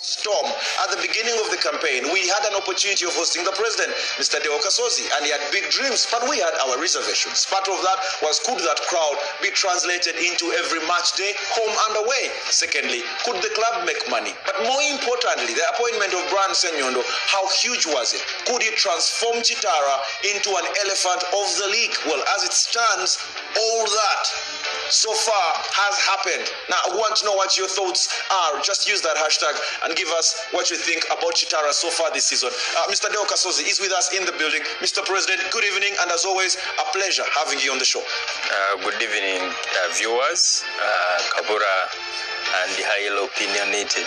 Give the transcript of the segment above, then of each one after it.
storm. At the beginning of the campaign, we had an opportunity of hosting the president, Mr. Deo Kasozi, and he had big dreams, but we had our reservations. Part of that was, could that crowd be translated into every match day, home and away? Secondly, could the club make money? But more importantly, the appointment of Brian Senyondo, how huge was it? Could it transform Chitara into an elephant of the league? Well, as it stands, all that so far has happened. Now, I want to know what your thoughts are. Just use that hashtag and give us what you think about Chitara so far this season. Mr. Deo Kasozi is with us in the building. Mr. President, good evening, and as always, a pleasure having you on the show. Good evening, viewers, Kabura, and the highly opinionated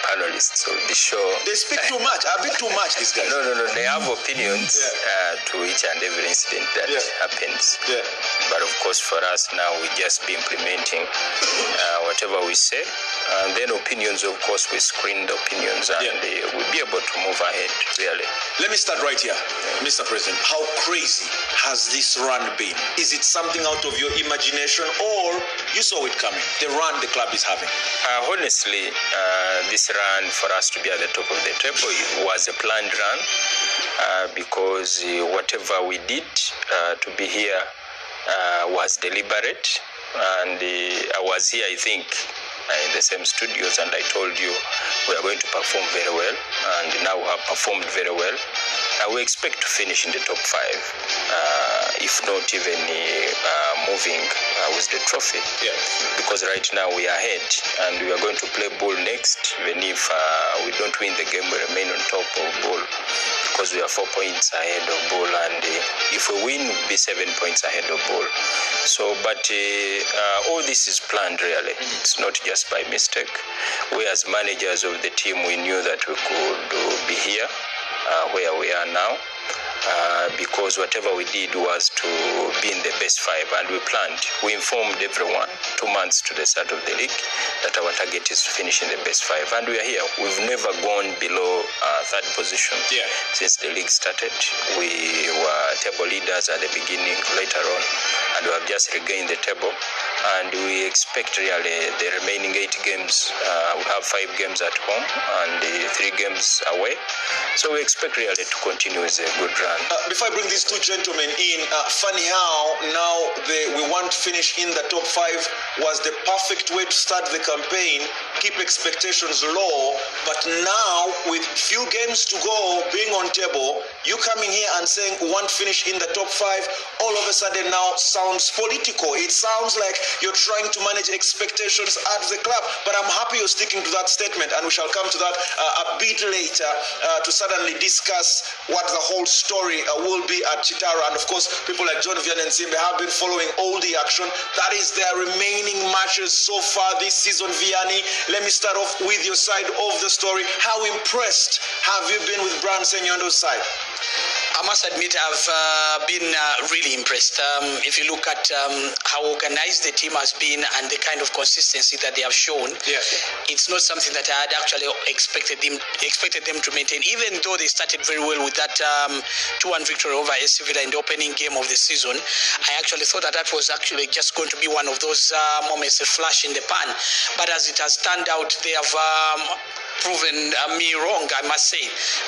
panelists of the show. They speak too much, a bit too much, these guys. No, they have opinions to each and every incident that happens. Yeah. But of course, for us now, we just be implementing whatever we say. And then opinions, of course, we screen the opinions, and we'll be able to move ahead, really. Let me start right here, Mr. President. How crazy has this run been? Is it something out of your imagination, or you saw it coming, the run the club is having? Honestly, this run for us to be at the top of the table was a planned run, because whatever we did to be here was deliberate, and I was here, I think, in the same studios, and I told you we are going to perform very well, and now we have performed very well. We expect to finish in the top 5, if not even moving with the trophy. Because right now we are ahead, and we are going to play Bull next. Even if we don't win the game, we remain on top of Bull, because we are 4 points ahead of Bull, and if we win, we'll be 7 points ahead of Bull. So, but all this is planned, really. It's not just by mistake. We as managers of the team, we knew that we could be here where we are now, because whatever we did was to be in the best 5, and we planned. We informed everyone 2 months to the start of the league that our target is to finish in the best 5, and we are here. We've never gone below 3rd position since the league started. We were table leaders at the beginning, later on, and we have just regained the table, and we expect really the remaining 8 games. We have 5 games at home and 3 games away, so we expect really to continue with a good run. Before I bring these 2 gentlemen in, funny how now we want to finish in the top 5 was the perfect way to start the campaign, keep expectations low, but now with few games to go, being on table, you coming here and saying we want to finish in the top 5, all of a sudden now sounds political. It sounds like you're trying to manage expectations at the club, but I'm happy you're sticking to that statement, and we shall come to that a bit later to suddenly discuss what the whole story will be at Chitara. And of course, people like John Vian and Simbe have been following all the action. That is their remaining matches so far this season. Vianney, let me start off with your side of the story. How impressed have you been with Brian Senyondo's side? I must admit I've been really impressed. If you look at how organized the team has been and the kind of consistency that they have shown, it's not something that I had actually expected them to maintain. Even though they started very well with that 2-1 victory over AC Villa in the opening game of the season, I actually thought that was actually just going to be one of those moments, a flash in the pan. But as it has turned out, they have proven me wrong, I must say,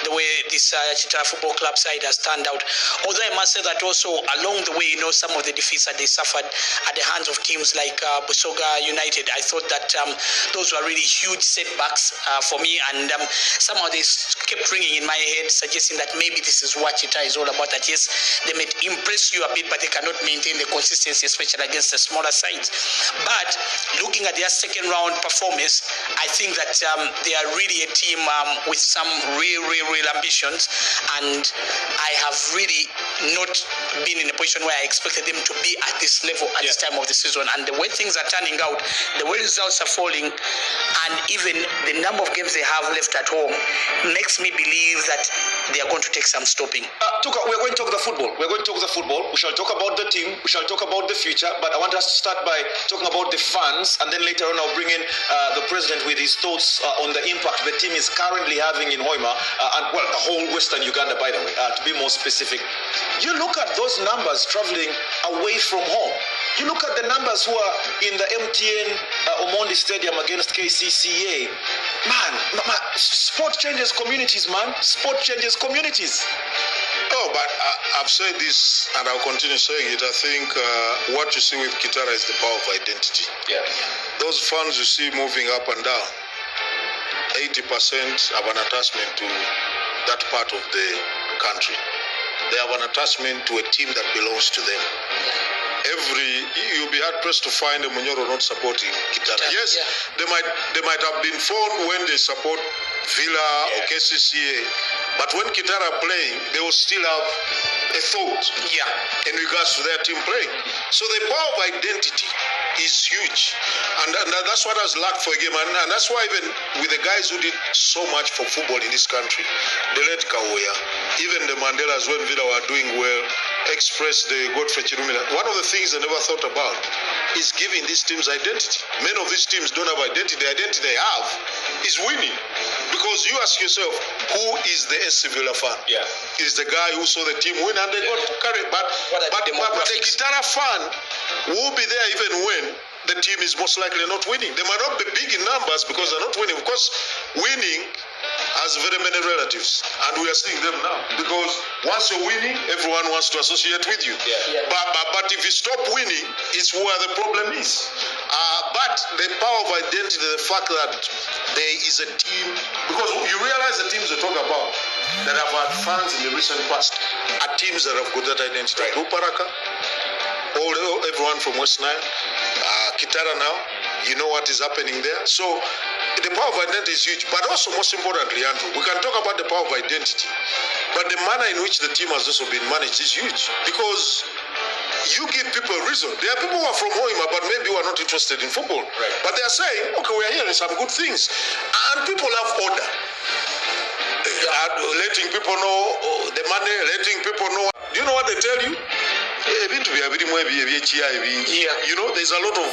the way this Chitara Football Club side has turned out. Although I must say that also along the way, some of the defeats that they suffered at the hands of teams like Busoga United, I thought that those were really huge setbacks for me, and somehow they kept ringing in my head, suggesting that maybe this is what Chitara is all about, that yes, they may impress you a bit, but they cannot maintain the consistency, especially against the smaller sides. But looking at their second round performance, I think that they are really a team with some real ambitions, and I have really not been in a position where I expected them to be at this level at this time of the season. And the way things are turning out, the way results are falling, and even the number of games they have left at home makes me believe that they are going to take some stopping. Tuka, we're going to talk the football. We shall talk about the team. We shall talk about the future. But I want us to start by talking about the fans, and then later on I'll bring in the president with his thoughts on the impact the team is currently having in Hoima, and well, the whole Western Uganda, by the way, to be more specific. You look at those numbers traveling away from home. You look at the numbers who are in the MTN Omondi Stadium against KCCA. Man, sport changes communities, man. Sport changes communities. Oh, but I've said this and I'll continue saying it. I think what you see with Kitara is the power of identity. Yeah. Those fans you see moving up and down, 80% have an attachment to that part of the country. They have an attachment to a team that belongs to them. You'll be hard pressed to find a Munyoro not supporting Kitara. Yes, they might have been formed when they support Villa or KCCA, but when Kitara playing, they will still have a thought in regards to their team playing. So the power of identity is huge, and that's what has lacked for a game, and that's why even with the guys who did so much for football in this country, they let Kawoya, even the Mandelas when Villa were doing well, Express, the Godfrey Chirumina. One of the things they never thought about is giving these teams identity. Many of these teams don't have identity. The identity they have is winning. Because you ask yourself, who is the SC Villa fan? Yeah. Is the guy who saw the team win and they got carried. But the Kitara fan will be there even when the team is most likely not winning. They might not be big in numbers because they're not winning. Of course, winning has very many relatives, and we are seeing them now. Because once you're winning, everyone wants to associate with you. Yeah. But if you stop winning, it's where the problem is. But the power of identity, the fact that there is a team, because you realize the teams they talk about that have had fans in the recent past are teams that have got that identity. Right. Ruparaka, everyone from West Nile, Kitara now, you know what is happening there. So the power of identity is huge, but also most importantly, Andrew, we can talk about the power of identity, but the manner in which the team has also been managed is huge, because you give people a reason. There are people who are from Hoima, but maybe who are not interested in football. Right. But they are saying, okay, we are hearing some good things, and people have order. Letting people know the money, letting people know. Do you know what they tell you? You know, there's a lot of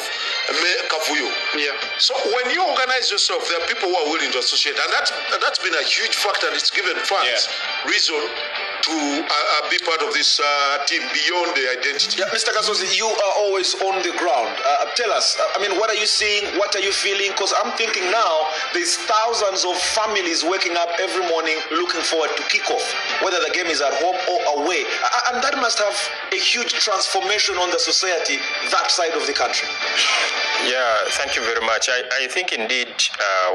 kavuyo. Yeah. So when you organize yourself, there are people who are willing to associate, and that's been a huge factor, and it's given fans reason to be part of this team beyond the identity. Yeah, Mr. Kasozi, you are always on the ground. Tell us, what are you seeing? What are you feeling? Because I'm thinking now there's thousands of families waking up every morning looking forward to kickoff, whether the game is at home or away. And that must have a huge transformation on the society, that side of the country. Yeah, thank you very much. I think indeed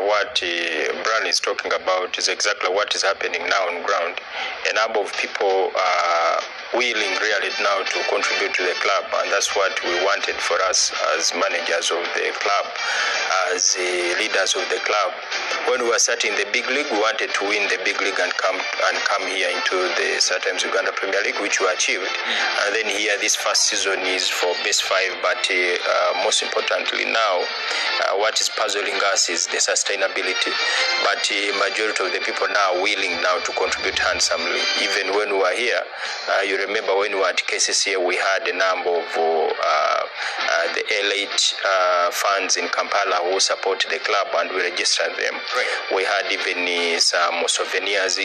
what Brian is talking about is exactly what is happening now on ground. A number of people are willing really now to contribute to the club, and that's what we wanted for us as managers of the club, as leaders of the club. When we were starting the big league, we wanted to win the big league and come here into the Sometimes Uganda Premier League, which we achieved. And then here, this first season is for best 5, but most importantly now, what is puzzling us is the sustainability. But majority of the people now are willing now to contribute handsomely. Even when we were here, you remember when we were at KCCA, we had a number of the elite fans in Kampala who support the club, and we registered them. Right. We had even some souvenirs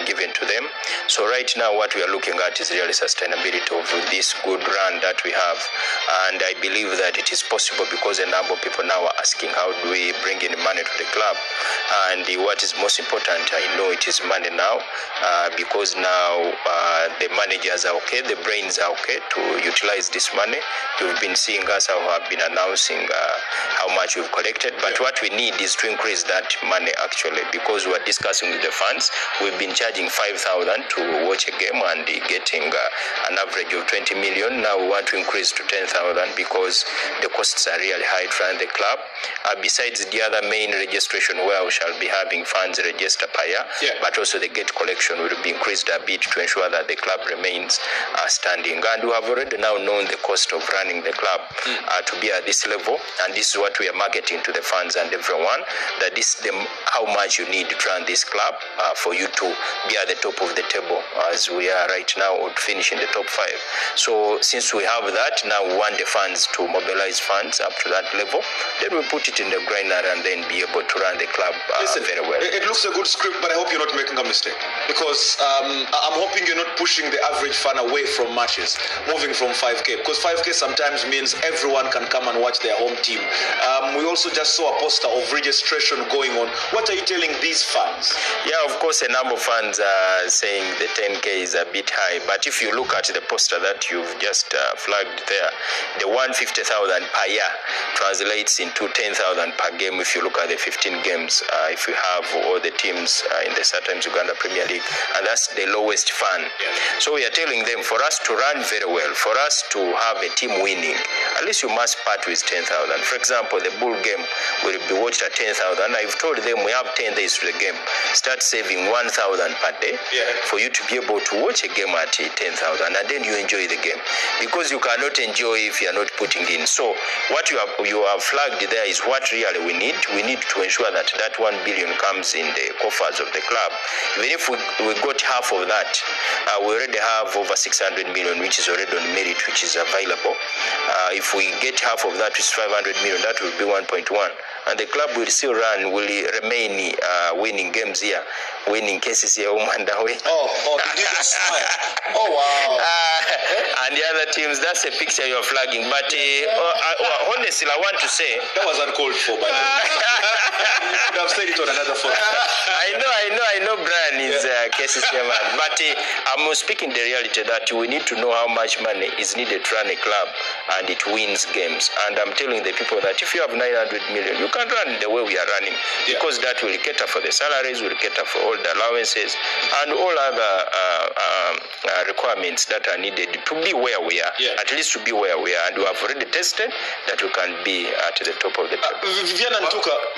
given to them. So right now what we are looking at is really sustainability of this good run that we have. And I believe that it is possible because a number of people now are asking how do we bring in money to the club. And what is most important, I know it is money now, because now the managers are okay, the brains are okay to utilize this money. You've been seeing us how have been announcing how much we've collected, but what we need is to increase that money actually, because we're discussing with the fans. We've been charging 5,000 to watch a game and getting an average of 20 million. Now we want to increase to 10,000 because the costs are really high to run the club. Besides the other main registration where we shall be having fans register per year, but also the gate collection will be increased a bit to ensure that the club remains standing. And we have already now known the cost of running the club to be at this level, and this is what we are marketing explain to the fans and everyone that this is how much you need to run this club for you to be at the top of the table as we are right now, or to finish in the top 5. So since we have that, now we want the fans to mobilize funds up to that level. Then we put it in the grinder and then be able to run the club very well. It looks a good script, but I hope you're not making a mistake, because I'm hoping you're not pushing the average fan away from matches, moving from 5K, because 5K sometimes means everyone can come and watch their home team. We also just saw a poster of registration going on. What are you telling these fans? Yeah, of course, a number of fans are saying the 10K is a bit high, but if you look at the poster that you've just flagged there, the 150,000 per year translates into 10,000 per game if you look at the 15 games, if you have all the teams in the Sometimes Uganda Premier League, and that's the lowest fan. So we are telling them, for us to run very well, for us to have a team winning, at least you must part with 10,000. For example, the Bull game will be watched at 10,000. I've told them we have 10 days to the game. Start saving 1,000 per day for you to be able to watch a game at 10,000, and then you enjoy the game, because you cannot enjoy if you are not putting in. So what you have flagged there is what really we need. We need to ensure that 1 billion comes in the coffers of the club. Even if we got half of that, we already have over 600 million, which is already on merit, which is available. If we get half of that, which is 500 million, that will be 1.1. And the club will still remain winning games here, winning cases here, home and away. Did you just smile? Oh, wow. And the other teams, that's a picture you're flagging. But honestly, I want to say... That was uncalled for, by the way. You could have said it on another phone. I know Brian is cases chairman, but I'm speaking the reality that we need to know how much money is needed to run a club, and it wins games. And I'm telling the people that if you have 900 million, you can run the way we are running, because that will cater for the salaries, will cater for all the allowances and all other requirements that are needed to be where we are, at least to be where we are. And we have already tested that we can be at the top of the table.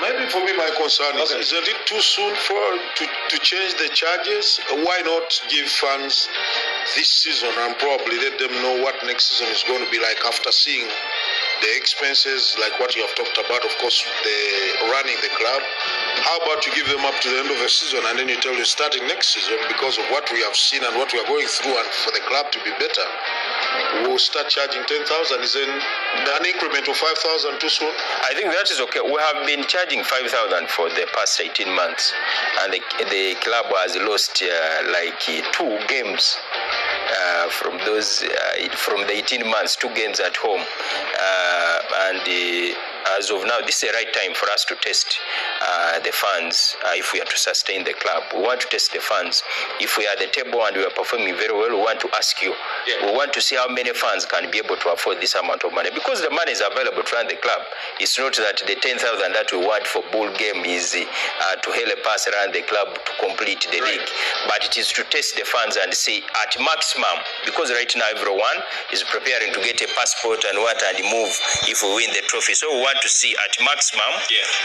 Maybe for me, my concern is, isn't it too soon to change the charges? Why not give fans this season and probably let them know what next season is going to be like after seeing the expenses, like what you have talked about, of course, the running the club. How about you give them up to the end of the season, and then you tell you starting next season, because of what we have seen and what we are going through, and for the club to be better, we'll start charging 10,000. Is in an increment of 5,000 too soon? I think that is okay. We have been charging 5,000 for the past 18 months, and the club has lost 2 games from the 18 months, 2 games at home, as of now, this is the right time for us to test the funds if we are to sustain the club. We want to test the funds. If we are at the table and we are performing very well, we want to ask you. We want to see how many funds can be able to afford this amount of money, because the money is available to run the club. It's not that the 10,000 that we want for Bull game is to help us run the club to complete the league, but it is to test the funds and see at maximum, because right now everyone is preparing to get a passport and move if we win the trophy. So we want to see at maximum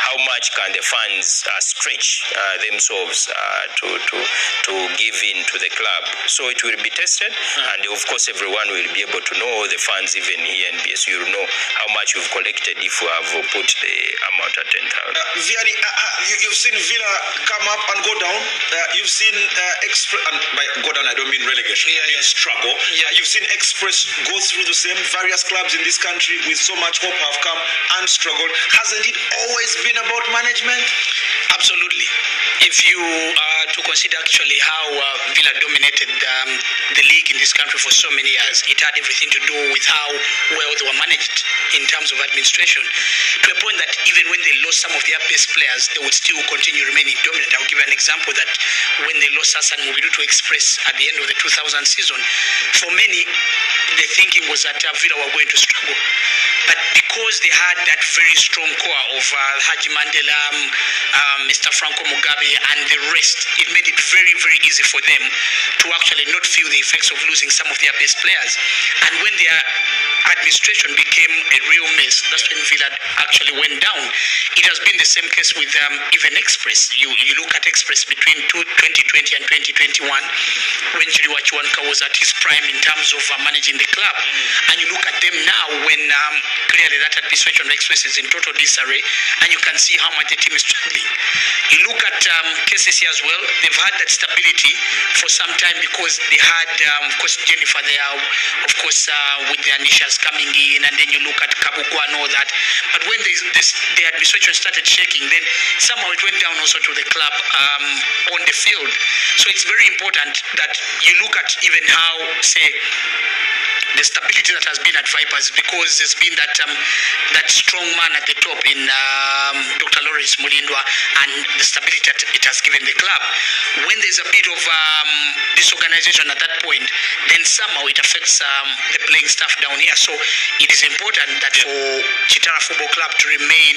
how much can the funds stretch themselves to give in to the club. So it will be tested, and of course everyone will be able to know the funds. Even here in BS, you'll know how much you've collected if you have put the amount at 10,000. Vianney, you've seen Villa come up and go down. You've seen Express, and by go down I don't mean relegation, I mean struggle. You've seen Express go through the same. Various clubs in this country with so much hope have come and struggled. Hasn't it always been about management? Absolutely. If you to consider actually how Villa dominated the league in this country for so many years, it had everything to do with how well they were managed in terms of administration, to a point that even when they lost some of their best players, they would still continue remaining dominant. I'll give an example that when they lost Hassan Mubiru to Express at the end of the 2000 season, for many, the thinking was that Villa were going to struggle. But because they had that very strong core of Haji Mandela, Mr. Franco Mugabe and the rest, it made it very, very easy for them to actually not feel the effects of losing some of their best players. And when their administration became a real mess, that's when Villa actually went down. It has been the same case with even Express. You look at Express between 2020 and 2021, when Chiriwa Chiwanka was at his prime in terms of managing the club. And you look at them now when clearly that administration of Express is in total disarray, and you can see how much the team is struggling. You look at KCC as well, they've had that stability for some time because they had, of course, Jennifer there, of course, with the initials coming in, and then you look at Kabukwa and all that. But when the administration started shaking, then somehow it went down also to the club on the field. So it's very important that you look at even how, say, the stability that has been at Vipers, because there's been that strong man at the top in Dr. Lawrence Mulindwa, and the stability that it has given the club. When there's a bit of disorganization at that point, then somehow it affects the playing staff down here. So it is important that for Chitara Football Club to remain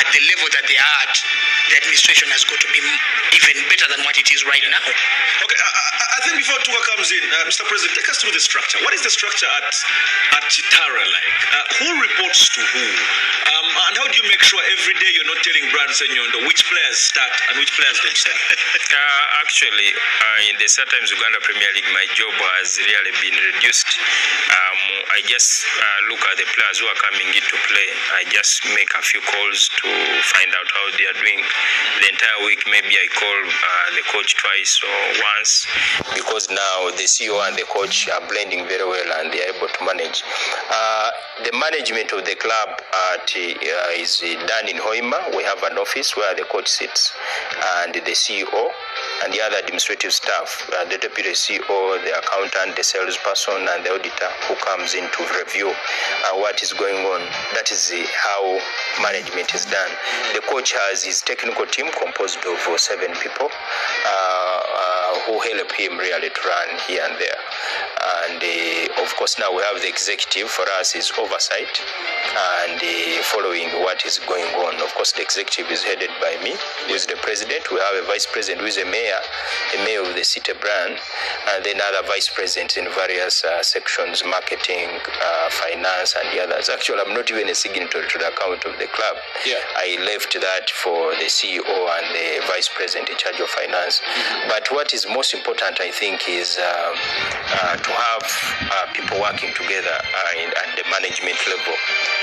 at the level that they are at, the administration has got to be even better than what it is right now. Okay, I think before Tuga comes in, Mr. President, take us through the structure. What is the structure at Chitara like? Who reports to who? And how do you make sure every day you're not telling Brian Senyondo which players start and which players don't start? Actually, in the Sometimes Uganda Premier League, my job has really been reduced. I just look at the players who are coming in to play. I just make a few calls to find out how they are doing. The entire week, maybe I call the coach twice or once, because now the CEO and the coach are blending very well and they are able to manage. The management of the club is done in Hoima. We have an office where the coach sits, and the CEO and the other administrative staff, the deputy CEO, the accountant, the salesperson, and the auditor who comes in to review what is going on. That is how management is done. The coach has his technical team composed of 7 people who help him really to run here and there. And of course now we have the executive. For us is oversight and following what is going on. Of course the executive is headed by me, who is the president. We have a vice president who is a mayor of the city brand, and then other vice presidents in various sections, marketing, finance, and the others. Actually, I'm not even a signatory to the account of the club. I left that for the CEO and the vice president in charge of finance. But what is most important, I think, is to have people working together at the management level,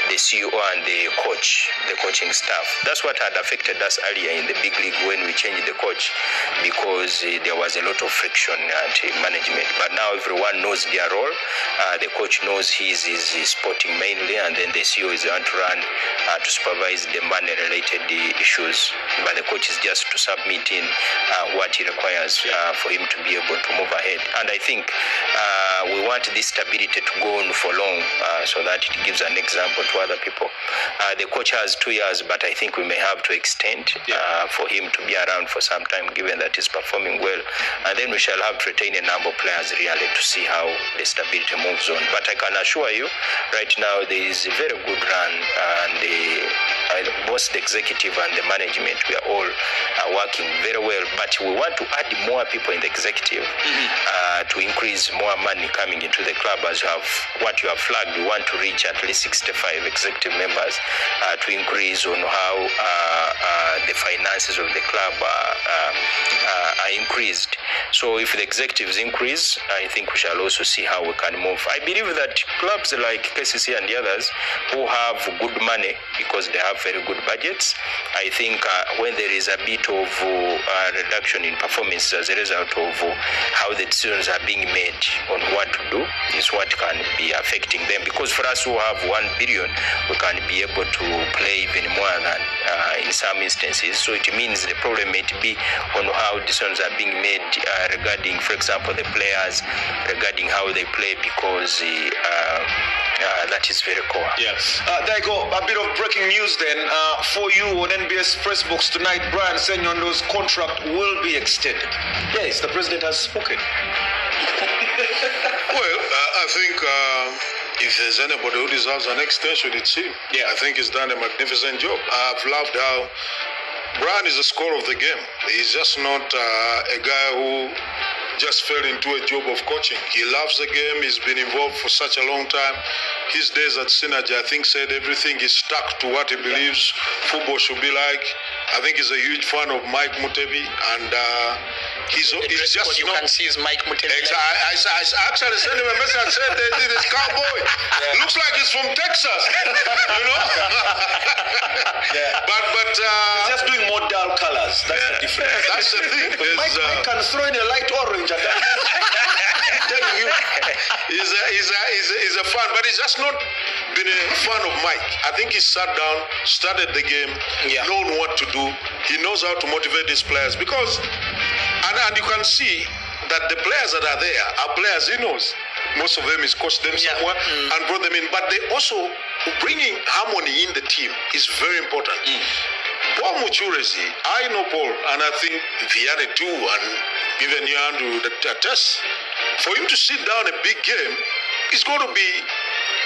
the CEO and the coach, the coaching staff. That's what had affected us earlier in the big league when we changed the coach, because there was a lot of friction at management. But now everyone knows their role. The coach knows his sporting mainly, and then the CEO is on to run to supervise the money-related issues. But the coach is just to submit in what he requires for him to be able to move ahead. And I think we want this stability to go on for long, so that it gives an example to other people. The coach has 2 years, but I think we may have to extend for him to be around for some time, given that he's performing well. And then we shall have to retain a number of players really to see how the stability moves on. But I can assure you, right now there is a very good run, and both the executive and the management, we are all working very well. But we want to add more people in the executive to increase more money coming into the club. As you have what you have flagged, we want to reach at least 65 executive members to increase on how the finances of the club are increased. So if the executives increase, I think we shall also see how we can move. I believe that clubs like KCC and the others who have good money, because they have very good budgets, I think when there is a bit of reduction in performance as a result of how the decisions are being made on what to do, is what can be affecting them. Because for us who have 1 billion, we can be able to play even more than in some instances. So it means the problem may be on how decisions are being made regarding, for example, the players, regarding how they play, because that is very core. There you go. A bit of breaking news then for you on NBS Press Box tonight. Brian Senyondo's contract will be extended. Yes, the president has spoken. Well, I think if there's anybody who deserves an extension, it's him. I think he's done a magnificent job. I've loved how Brian is a scorer of the game. He's just not a guy who just fell into a job of coaching. He loves the game. He's been involved for such a long time. His days at Synergy, I think, said everything. He's stuck to what he believes football should be like. I think he's a huge fan of Mike Mutebi, and he's just you can see is Mike Mutebi. I actually sent him a message and said, "This cowboy looks like he's from Texas," you know. But he's just doing more dull colors. That's the difference. That's the thing. Mike can throw in a light orange. And I'm telling you, he's a fan, but he's just not been a fan of Mike. I think he sat down, started the game, known what to do. He knows how to motivate his players because, and you can see that the players that are there are players he knows. Most of them is coached them somewhere and brought them in, but they also bringing harmony in the team is very important. Paul Muchurezi, I know Paul, and I think Vianney too, and even Yandu the test. For him to sit down a big game, he's going to be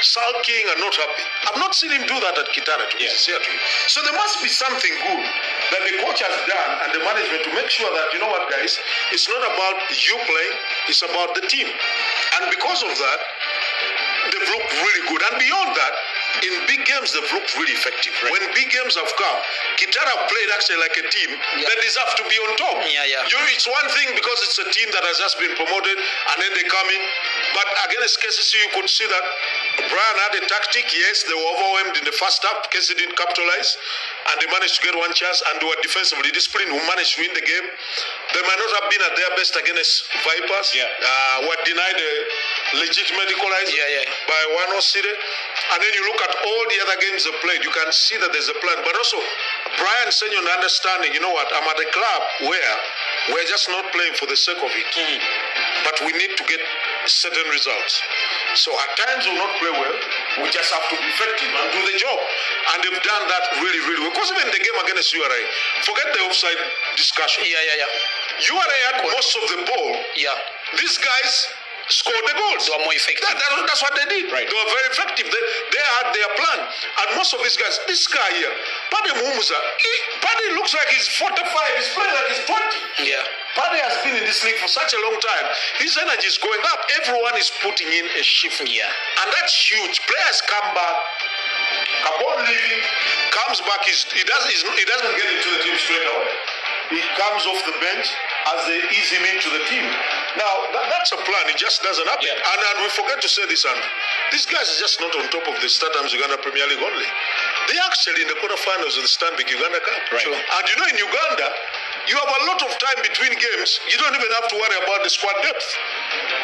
sulking and not happy. I've not seen him do that at Kitara, to be sincere to you. So there must be something good that the coach has done and the management to make sure that, you know what, guys, it's not about you playing, it's about the team. And because of that, they've looked really good. And beyond that, in big games, they've looked really effective. Right. When big games have come, Kitara played actually like a team that deserves to be on top. It's one thing because it's a team that has just been promoted and then they come in. But against KCC, you could see that Brian had a tactic. Yes, they were overwhelmed in the first half. KCC didn't capitalize. And they managed to get one chance and they were defensively disciplined, who managed to win the game. They might not have been at their best against Vipers. Were denied a legitimate equalizer by one City. And then you look at all the other games they played, you can see that there's a plan. But also, Brian saying on understanding, you know what, I'm at a club where we're just not playing for the sake of it. But we need to get certain results. So at times we'll not play well. We just have to be effective and do the job. And they've done that really, really well. Because even the game against URA, forget the offside discussion. URA had most of the ball. These guys scored the goals. They were more effective. That's what they did. Right. They were very effective. They had their plan. And most of these guys, this guy here, Paddy Mumusa, Paddy looks like he's 45. He's playing like he's 20. Paddy has been in this league for such a long time. His energy is going up. Everyone is putting in a shift. And that's huge. Players come back. Upon leaving, comes back. He doesn't get into the team straight away. He comes off the bench as they ease him into the team. Now, that's a plan. It just doesn't happen. And we forget to say this, and these guys are just not on top of the StarTimes Uganda Premier League only. They actually in the quarterfinals of the Stanbic Uganda Cup. And you know, in Uganda, you have a lot of time between games. You don't even have to worry about the squad depth.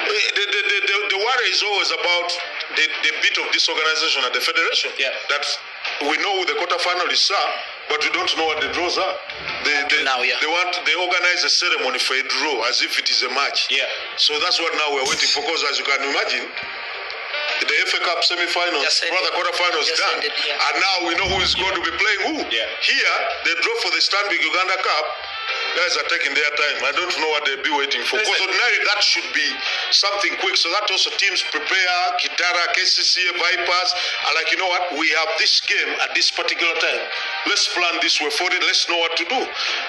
The worry is always about the bit of disorganization at the federation. That we know who the quarterfinalists are, but we don't know what the draws are. They organize a ceremony for a draw as if it is a match. So that's what now we're waiting for, because as you can imagine, the FA Cup semi-finals, rather quarter-finals done. And now we know who is going to be playing who. Here, the draw for the Stanbic Uganda Cup, guys are taking their time. I don't know what they'll be waiting for. Because ordinarily that should be something quick. So that also teams prepare, Kitara, KCC, Vipers, are like, you know what, we have this game at this particular time. Let's plan this way for it. Let's know what to do.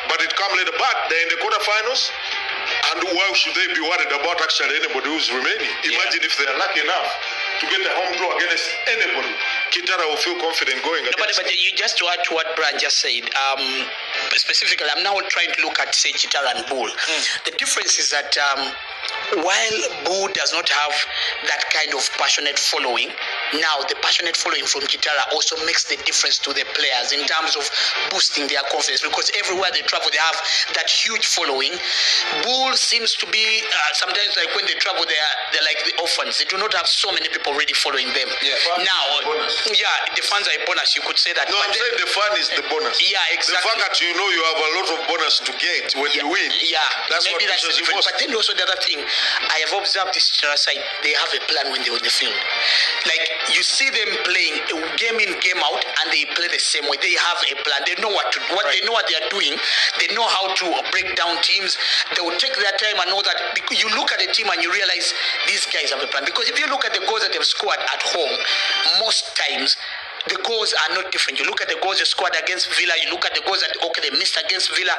But it comes later. But they're in the quarterfinals. And why should they be worried about actually anybody who's remaining? Imagine if they are lucky enough to get a home draw against anybody. Kitara will feel confident going against. But you just to add to what Brian just said, specifically, I'm now trying to look at, say, Chitara and Bull. The difference is that while Bull does not have that kind of passionate following, now the passionate following from Kitara also makes the difference to the players in terms of boosting their confidence, because everywhere they travel, they have that huge following. Bull seems to be, sometimes like when they travel, they're like the orphans. They do not have so many people really following them. The fans are a bonus, you could say that. No, I'm saying the fun is the bonus. Exactly. The fact that you know you have a lot of bonus to get when you win. That's maybe what that's the difference. But then also the other thing, I have observed this Chitara side, they have a plan when they're on the field. Like, you see them playing game in, game out, and they play the same way. They have a plan. They know what to do. They know what they are doing. They know how to break down teams. They will take their time and know that. Because you look at the team and you realize these guys have a plan. Because if you look at the goals that they've scored at home, most times the goals are not different. You look at the goals they scored against Villa, you look at the goals that they missed against Villa,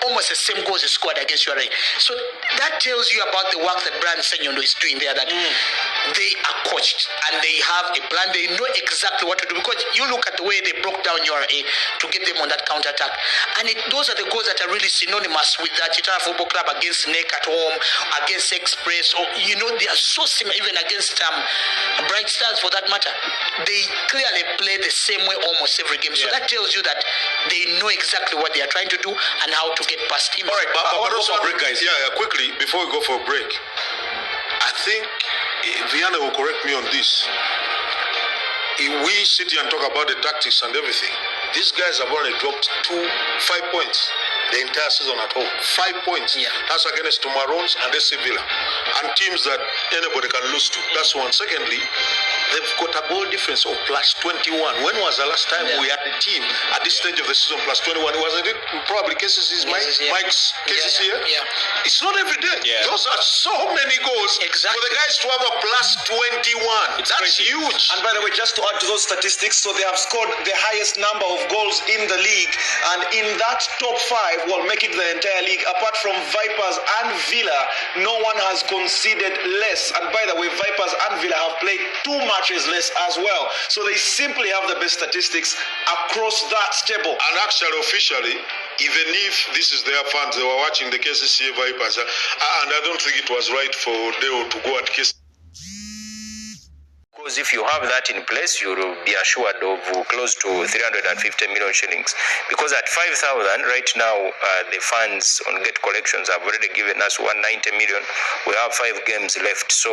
almost the same goals they scored against URA. So that tells you about the work that Brian Senyondo is doing there, that they are coached and they have a plan. They know exactly what to do, because you look at the way they broke down URA to get them on that counter-attack. And those are the goals that are really synonymous with that Chitara Football Club against NEC at home, against Express, or they are so similar, even against Bright Stars for that matter. They clearly play the same way almost every game. So that tells you that they know exactly what they are trying to do and how to get past teams. All right, but also break, guys. Yeah, quickly before we go for a break, I think Viana will correct me on this. We sit here and talk about the tactics and everything. These guys have only dropped 5 points the entire season at home. 5 points. Yeah. That's against Maroons and AC Villa, and teams that anybody can lose to. That's one. Secondly, they've got a goal difference of +21. When was the last time we had a team at this stage of the season +21? Wasn't it probably Mike's cases here? Yeah. It's not every day. Yeah. Those are so many goals for the guys to have a +21. That's crazy. huge. And by the way, just to add to those statistics, so they have scored the highest number of goals in the league, and in that top 5, well, make it the entire league, apart from Vipers and Villa, no one has conceded less. And by the way, Vipers and Villa have played 2 matches less as well. So they simply have the best statistics across that table. And actually, officially, even if this is their fans, they were watching the KCCA Vipers, and I don't think it was right for Deo to go at KCCA. Because if you have that in place, you will be assured of close to 350 million shillings. Because at 5,000 right now, the funds on gate collections have already given us 190 million. We have 5 games left, so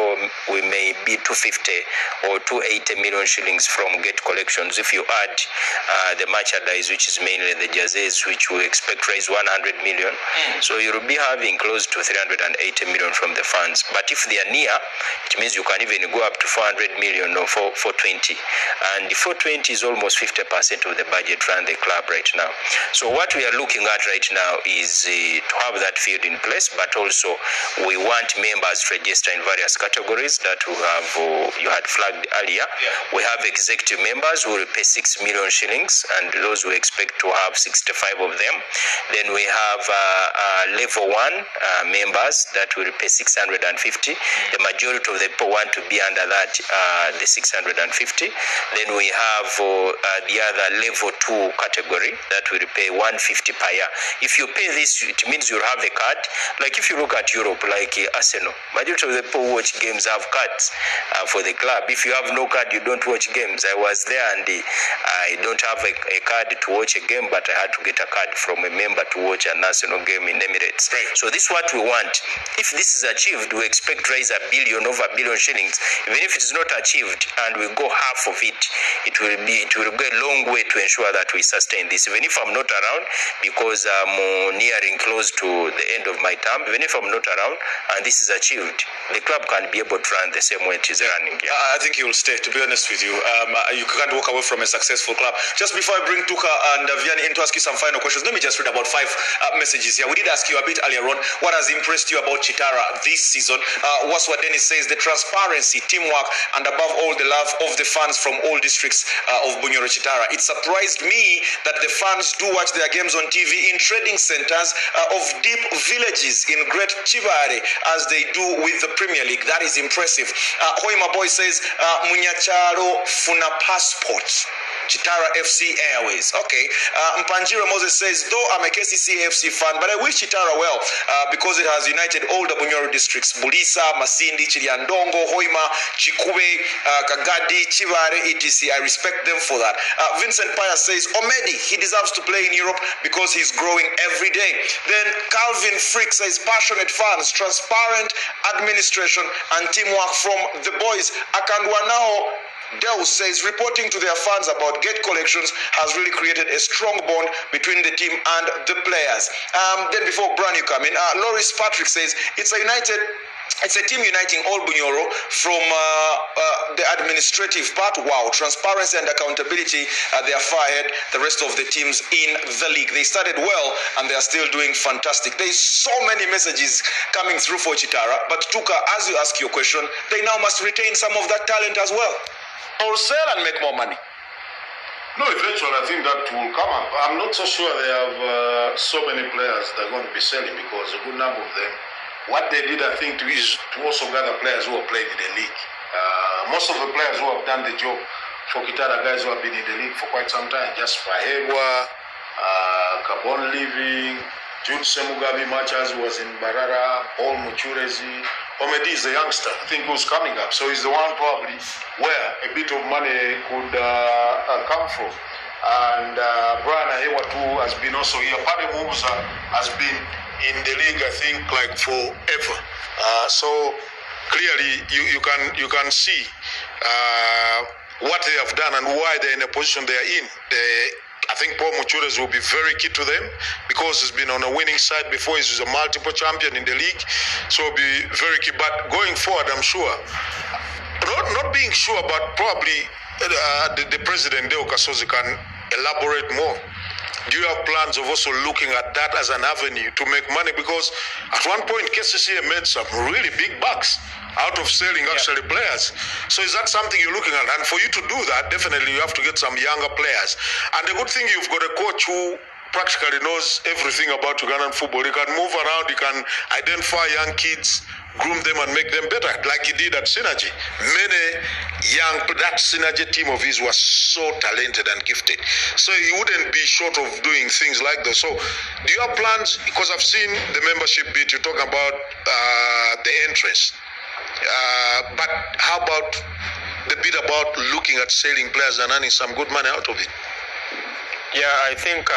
we may be 250 or 280 million shillings from gate collections. If you add the merchandise, which is mainly the jerseys, which we expect raise 100 million, so you will be having close to 380 million from the funds. But if they are near, it means you can even go up to 400 million. No, 420, and the 420 is almost 50% of the budget run the club right now. So what we are looking at right now is to have that field in place, but also we want members to register in various categories that we have you had flagged earlier. We have executive members who will pay 6 million shillings, and those we expect to have 65 of them. Then we have level 1 members that will pay 650. The majority of the people want to be under that the 650. Then we have the other level 2 category that will pay 150 per year. If you pay this, it means you'll have a card. Like if you look at Europe, like Arsenal, majority of the people who watch games have cards for the club. If you have no card, you don't watch games. I was there and I don't have a card to watch a game, but I had to get a card from a member to watch an Arsenal game in Emirates. So this is what we want. If this is achieved, we expect to raise over 1 billion shillings. Even if it is not achieved and we go half of it, it will go a long way to ensure that we sustain this. Even if I'm not around, because I'm nearing close to the end of my term, even if I'm not around and this is achieved, the club can be able to run the same way it is running. I think you will stay, to be honest with you. You can't walk away from a successful club. Just before I bring Tuka and Vianney in to ask you some final questions, let me just read about 5 messages here. We did ask you a bit earlier on, what has impressed you about Chitara this season? What's what Dennis says, the transparency, teamwork, and above all, the love of the fans from all districts of Bunyoro Chitara. It surprised me that the fans do watch their games on TV in trading centers of deep villages in Great Chibare as they do with the Premier League. That is impressive. Hoima Boy says, Munyacharo Funa Passport. Chitara FC Airways. Okay. Mpanjiro Moses says, though I'm a KCC FC fan, but I wish Chitara well because it has united all the Bunyoro districts. Bulisa, Masindi, Chiliandongo, Hoima, Chikube, Kagadi, Chivare, etc. I respect them for that. Vincent Paya says, Omedi, he deserves to play in Europe because he's growing every day. Then Calvin Frick says, passionate fans, transparent administration and teamwork from the boys. Akandwanao Deo says, reporting to their fans about gate collections has really created a strong bond between the team and the players. Then before Brian, you come in, Loris Patrick says, it's a team uniting all Bunyoro from the administrative part. Wow, transparency and accountability, they are far ahead the rest of the teams in the league. They started well and they are still doing fantastic. There's so many messages coming through for Chitara, but Tuka, as you ask your question, they now must retain some of that talent as well, or sell and make more money. No, eventually I think that will come up. I'm not so sure they have so many players they're going to be selling, because a good number of them, what they did, I think, is to also gather players who are playing in the league. Most of the players who have done the job for Kitara, guys who have been in the league for quite some time, just Fahegwa, Kabon Living, Jude Semugabi Machas, who was in Barara, Paul Muchurezi. Omedi is the youngster, I think, who's coming up. So he's the one probably where a bit of money could come from. And Brian Ahewa too has been also here. Paddy Musa has been in the league, I think, like forever. So clearly you can see what they have done and why they're in the position they are in. I think Paul Muchures will be very key to them, because he's been on a winning side before. He's a multiple champion in the league, so he'll be very key. But going forward, I'm sure, not being sure, but probably the president, Deo Kasozi, can elaborate more. Do you have plans of also looking at that as an avenue to make money? Because at one point, KCCA made some really big bucks out of selling actually players. So is that something you're looking at? And for you to do that, definitely you have to get some younger players. And the good thing, you've got a coach who practically knows everything about Ugandan football. He can move around, he can identify young kids, groom them and make them better, like he did at Synergy. That Synergy team of his was so talented and gifted. So he wouldn't be short of doing things like those. So do you have plans? Because I've seen the membership bit, you talk about the entrance. But how about the bit about looking at selling players and earning some good money out of it? Yeah, I think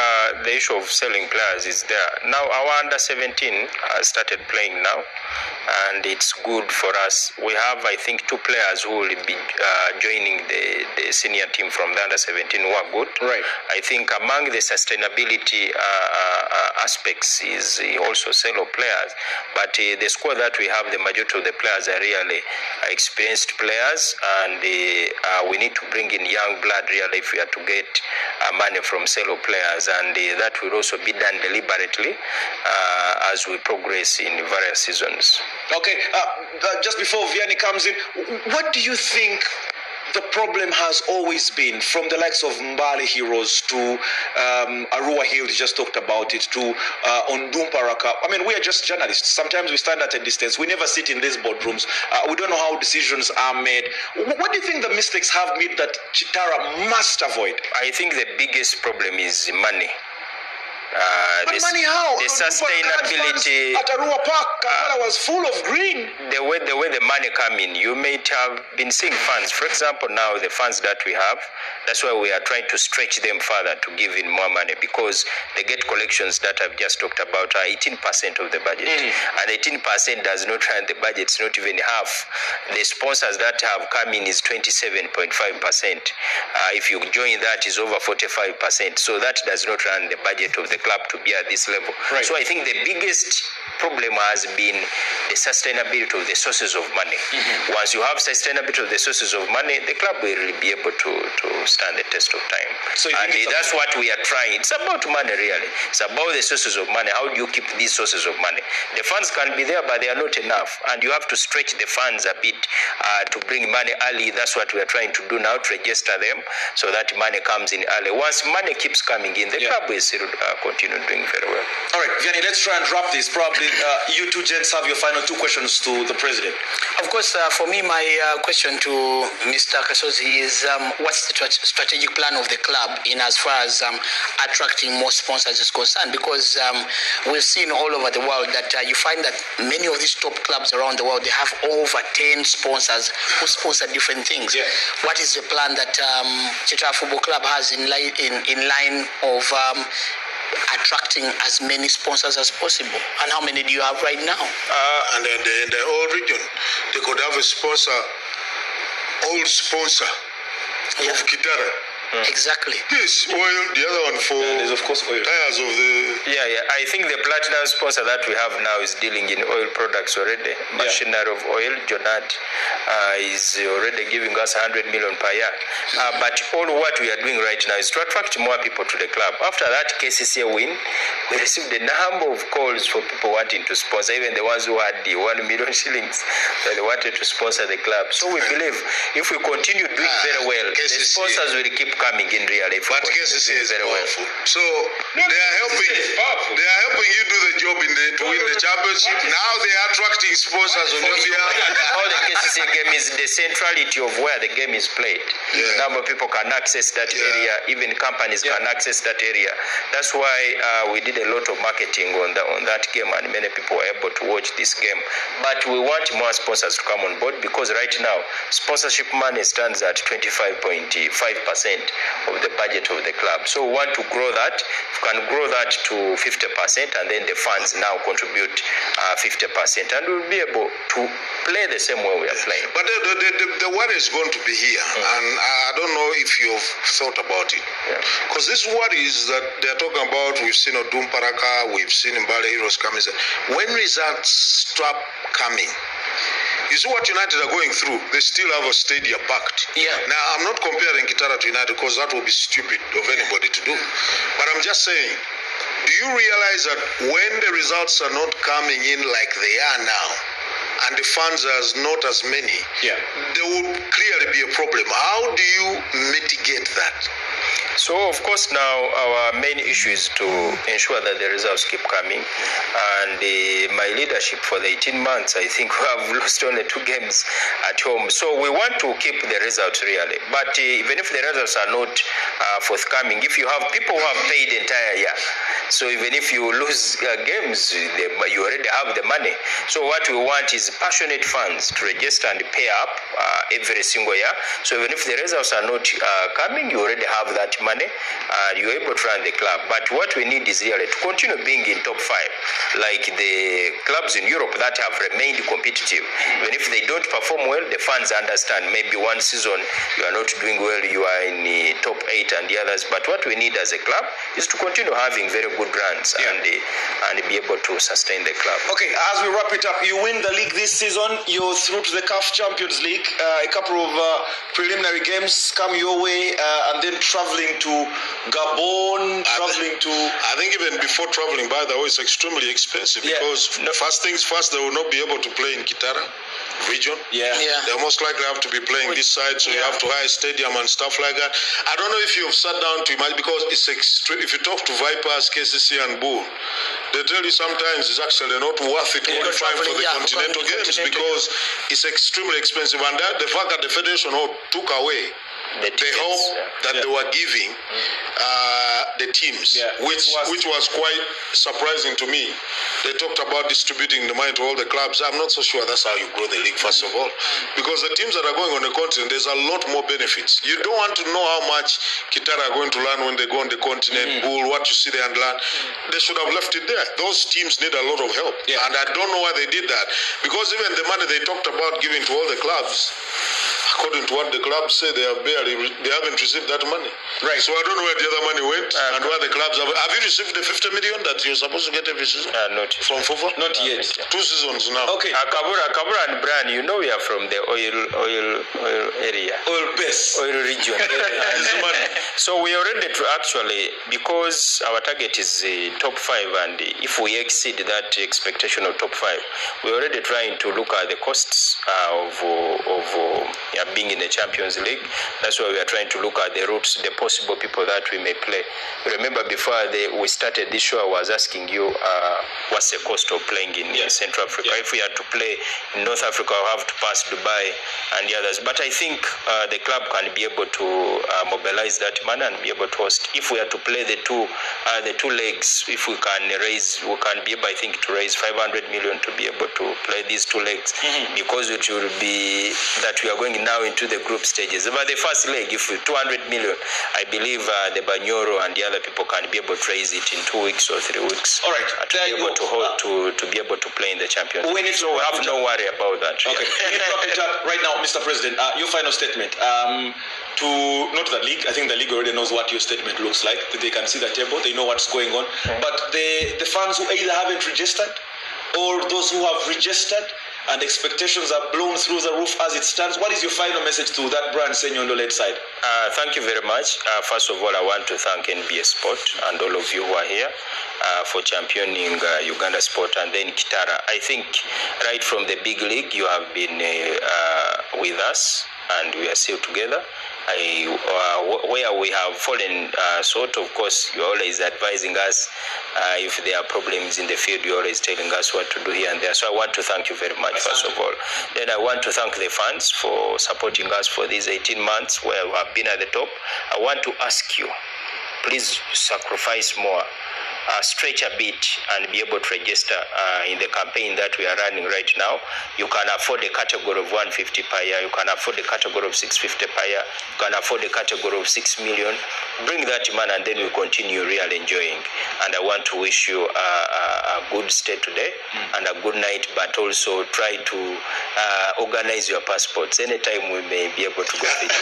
the issue of selling players is there. Now our under-17 started playing now, and it's good for us. We have, I think, 2 players who will be joining the senior team from the under-17 who are good. Right. I think among the sustainability aspects is also sale of players, but the squad that we have, the majority of the players are really experienced players, and we need to bring in young blood really if we are to get money from sale of players, and that will also be done deliberately as we progress in various seasons. Okay, just before Vianney comes in, what do you think the problem has always been, from the likes of Mbale Heroes to Arua Hill, you just talked about it, to Ondumparaka? I mean, we are just journalists. Sometimes we stand at a distance. We never sit in these boardrooms. We don't know how decisions are made. What do you think the mistakes have made that Chitara must avoid? I think the biggest problem is money. But money how? The sustainability at Arua Park, Kampala was full of green. The way the money come in, you may have been seeing funds. For example, now the funds that we have, that's why we are trying to stretch them further to give in more money, because the gate collections that I've just talked about are 18% of the budget, and 18% does not run the budget. It's not even half. The sponsors that have come in is 27.5%. If you join that, is over 45%. So that does not run the budget of the club to be at this level. Right. So I think the biggest problem has been the sustainability of the sources of money. Once you have sustainability of the sources of money, the club will really be able to stand the test of time. So and that's what we are trying. It's about money, really. It's about the sources of money. How do you keep these sources of money? The funds can be there, but they are not enough, and you have to stretch the funds a bit to bring money early. That's what we are trying to do now, to register them so that money comes in early. Once money keeps coming in, the club will still continue doing very well. All right, Vianney, let's try and wrap this. Probably you two gents have your final 2 questions to the president. Of course, for me, my question to Mr. Kasozi is what's the strategic plan of the club in as far as attracting more sponsors is concerned? Because we've seen all over the world that you find that many of these top clubs around the world, they have over 10 sponsors who sponsor different things. Yeah. What is the plan that Chitara Football Club has in line of attracting as many sponsors as possible? And how many do you have right now? And then in the whole region, they could have a sponsor, old sponsor of Kitara. Exactly. Yes, oil, the other one for there's of course oil. Tires of the... Yeah. I think the platinum sponsor that we have now is dealing in oil products already. Machinery of oil, Jonat, is already giving us 100 million per year. But all what we are doing right now is to attract more people to the club. After that KCCA win, we received a number of calls for people wanting to sponsor, even the ones who had the 1 million shillings. So they wanted to sponsor the club. So we believe if we continue doing very well, the sponsors will keep coming in real life. But KCC is very powerful. So they are helping. They are helping you do the job to win the championship. Now they are attracting sponsors on India. All the KCC game is the centrality of where the game is played. Number of people can access that area. Even companies can access that area. That's why we did a lot of marketing on that game, and many people were able to watch this game. But we want more sponsors to come on board, because right now sponsorship money stands at 25.5% of the budget of the club. So we want to grow that. We can grow that to 50%, and then the funds now contribute 50%, and we'll be able to play the same way we are playing. But the worry is going to be here, and I don't know if you've thought about it. Because this worry is that they're talking about, we've seen Odum Paraka, we've seen Mbale Heroes coming. When results stop coming, you see what United are going through. They still have a stadium packed. Now, I'm not comparing Kitara to United, because that would be stupid of anybody to do. But I'm just saying, do you realize that when the results are not coming in like they are now, and the funds are not as many, there will clearly be a problem. How do you mitigate that? So, of course, now our main issue is to ensure that the results keep coming. And my leadership for the 18 months, I think we have lost only 2 games at home. So we want to keep the results really. But even if the results are not forthcoming, if you have people who have paid the entire year, so even if you lose games, you already have the money. So what we want is passionate fans to register and pay up every single year. So even if the results are not coming, you already have that money. You're able to run the club. But what we need is really to continue being in top 5, like the clubs in Europe that have remained competitive. Even if they don't perform well, the fans understand. Maybe one season you are not doing well, you are in the top 8 and the others. But what we need as a club is to continue having very good runs and be able to sustain the club. Okay, as we wrap it up, you win the league this season. You're through to the CAF Champions League. A couple of preliminary games come your way, and then traveling to Gabon, I think even before traveling, by the way, it's extremely expensive, because first things first, they will not be able to play in Kitara region. They'll most likely have to be playing this side, so you have to hire a stadium and stuff like that. I don't know if you've sat down to imagine, because it's extreme. If you talk to Vipers, KCC and Bull, they tell you sometimes it's actually not worth it qualifying for the continental games, because it's extremely expensive. And that the fact that the Federation took away the hope that they were giving the teams, which was quite surprising to me. They talked about distributing the money to all the clubs. I'm not so sure that's how you grow the league, first of all, because the teams that are going on the continent, there's a lot more benefits. You don't want to know how much Kitara are going to learn when they go on the continent, Bull, what you see there and learn. They should have left it there. Those teams need a lot of help, and I don't know why they did that, because even the money they talked about giving to all the clubs, according to what the clubs say, they haven't received that money. Right. So I don't know where the other money went and where the clubs have. Have you received the 50 million that you're supposed to get every season? Not from FUFA? Not yet. 2 seasons now. Okay. Kabura and Brian, you know we are from the oil area. Oil base. Oil region. So we already actually, because our target is top 5, and if we exceed that expectation of top 5, we're already trying to look at the costs of being in the Champions League. That's why we are trying to look at the routes, the possible people that we may play. Remember, before we started this show, I was asking you what's the cost of playing in Central Africa. If we had to play in North Africa, we'll have to pass Dubai and the others. But I think the club can be able to mobilize that money and be able to host. If we are to play the two legs, if we can be able, I think, to raise 500 million to be able to play these 2 legs, because it will be that we are going now into the group stages. But the first leg, if we 200 million, I believe the Banyoro and the other people can be able to raise it in 2 weeks or 3 weeks. All right. To be able to hold, to be able to play in the Champions League. So we have no worry about that. Okay. We need to wrap it up right now, Mr. President. Your final statement. To not the league. I think the league already knows what your statement looks like. They can see the table. They know what's going on. But the fans who either haven't registered or those who have registered and expectations are blown through the roof as it stands, what is your final message to that brand Senyo on the late side? Thank you very much. First of all, I want to thank NBA Sport and all of you who are here for championing Uganda Sport, and then Kitara. I think right from the big league, you have been with us. and we are still together. Where we have fallen short, of course, you're always advising us. If there are problems in the field, you're always telling us what to do here and there. So I want to thank you very much, first of all. Then I want to thank the fans for supporting us for these 18 months where we have been at the top. I want to ask you, please sacrifice more. Stretch a bit and be able to register in the campaign that we are running right now. You can afford a category of 150 per year. You can afford a category of 650 per year. You can afford a category of 6 million. Bring that man and then we continue real enjoying. And I want to wish you a good stay today and a good night, but also try to organize your passports. Anytime we may be able to go visit.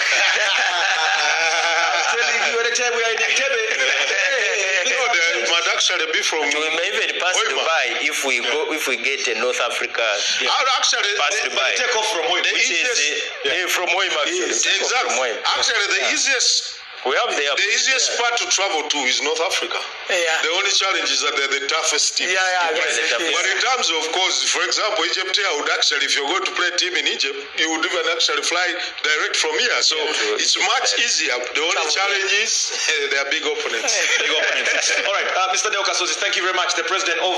I'm telling you, anytime we are in Entebbe. Might actually be from. We may even pass Dubai if we go. If we get a North Africa. Actually, pass Dubai. Take off from Hoima. Which is from Hoima. Exactly. Actually, the easiest. We have the easiest part to travel to is North Africa. Yeah. The only challenge is that they're the toughest team. But in terms of course, for example, Egypt here would actually, if you're going to play a team in Egypt, you would even actually fly direct from here. So it's much easier. The only challenge is they are big opponents. All right, Mr. Deo Kasozi, thank you very much. The president of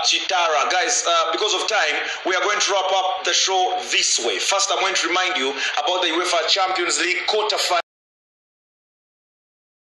Chitara. Guys, because of time, we are going to wrap up the show this way. First, I'm going to remind you about the UEFA Champions League quarterfinal.